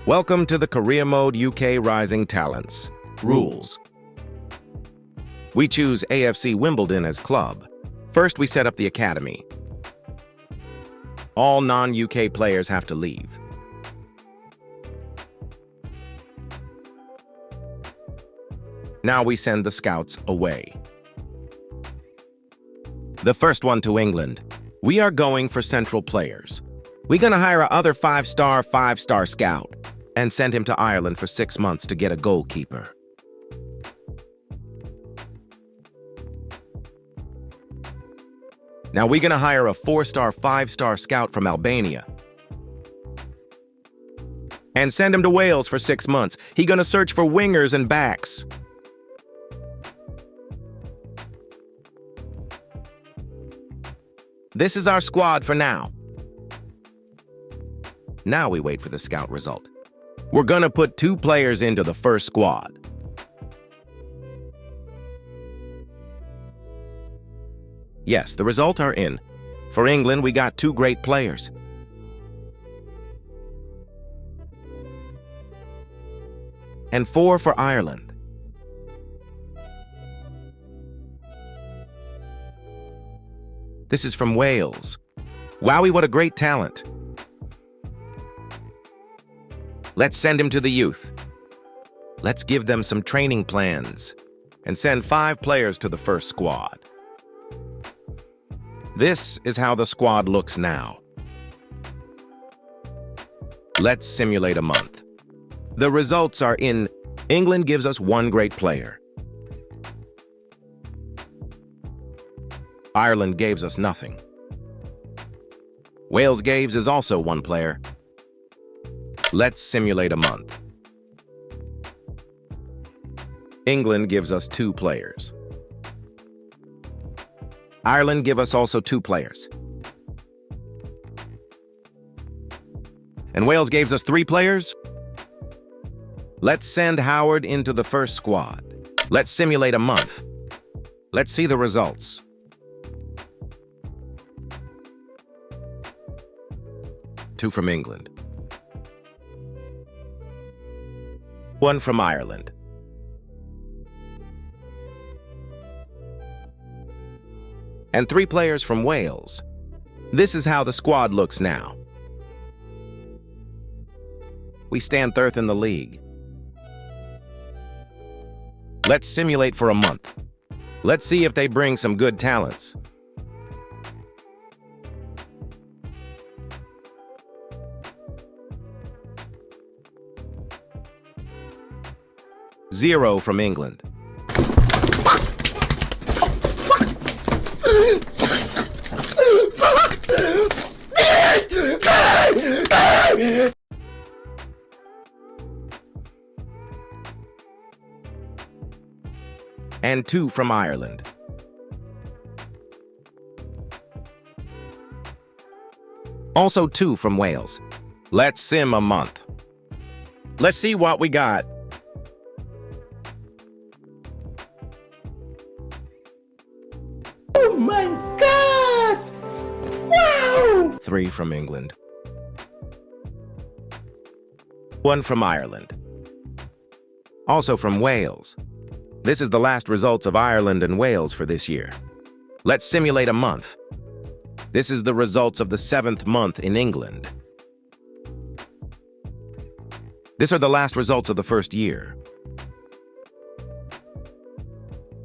Welcome to the Career Mode UK Rising Talents. Rules. We choose AFC Wimbledon as club. First, we set up the academy. All non-UK players have to leave. Now we send the scouts away. The first one to England. We are going for central players. We're gonna hire a other five-star scout and send him to Ireland for 6 months to get a goalkeeper. Now we're gonna hire a 4-star, 5-star scout from Albania and send him to Wales for 6 months. He gonna search for wingers and backs. This is our squad for now. Now we wait for the scout result. We're gonna put 2 players into the first squad. Yes, the results are in. For England, we got 2 great players. And 4 for Ireland. This is from Wales. Wowie, what a great talent. Let's send him to the youth. Let's give them some training plans and send 5 players to the first squad. This is how the squad looks now. Let's simulate a month. The results are in. England gives us 1 great player. Ireland gives us nothing. Wales gives us also 1 player. Let's simulate a month. England gives us 2 players. Ireland give us also 2 players. And Wales gives us 3 players. Let's send Howard into the first squad. Let's simulate a month. Let's see the results. Two from England. 1 from Ireland. And 3 players from Wales. This is how the squad looks now. We stand 3rd in the league. Let's simulate for a month. Let's see if they bring some good talents. Zero from England. And 2 from Ireland. Also 2 from Wales. Let's sim a month. Let's see what we got. Oh my God! Wow! 3 from England. 1 from Ireland. Also from Wales. This is the last results of Ireland and Wales for this year. Let's simulate a month. This is the results of the 7th month in England. These are the last results of the first year.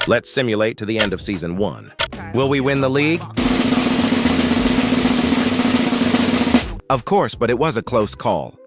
Let's simulate to the end of season 1. Will we win the league? Of course, but it was a close call.